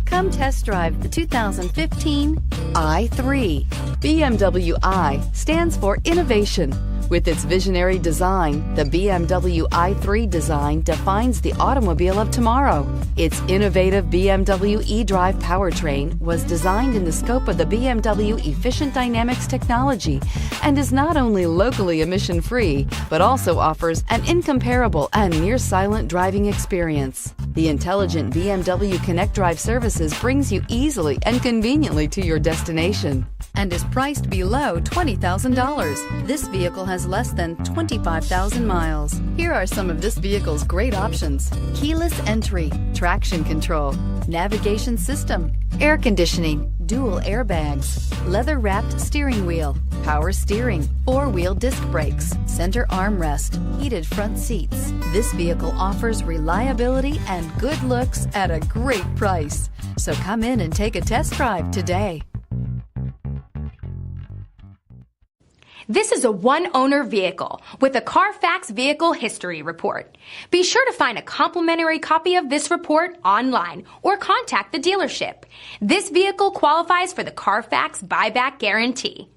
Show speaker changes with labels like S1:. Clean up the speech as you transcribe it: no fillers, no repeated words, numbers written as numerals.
S1: Come test drive the 2015 i3. BMW i stands for innovation. With its visionary design, the BMW i3 design defines the automobile of tomorrow. Its innovative BMW eDrive powertrain was designed in the scope of the BMW Efficient Dynamics technology and is not only locally emission-free, but also offers an incomparable and near-silent driving experience. The intelligent BMW Connect Drive services brings you easily and conveniently to your destination and is priced below $20,000. This vehicle has less than 25,000 miles. Here are some of this vehicle's great options: keyless entry, traction control, navigation system, air conditioning, dual airbags, leather-wrapped steering wheel, power steering, four-wheel disc brakes, center armrest, heated front seats. This vehicle offers reliability and good looks at a great price. So come in and take a test drive today.
S2: This is a one-owner vehicle with a Carfax Vehicle History Report. Be sure to find a complimentary copy of this report online or contact the dealership. This vehicle qualifies for the Carfax Buyback Guarantee.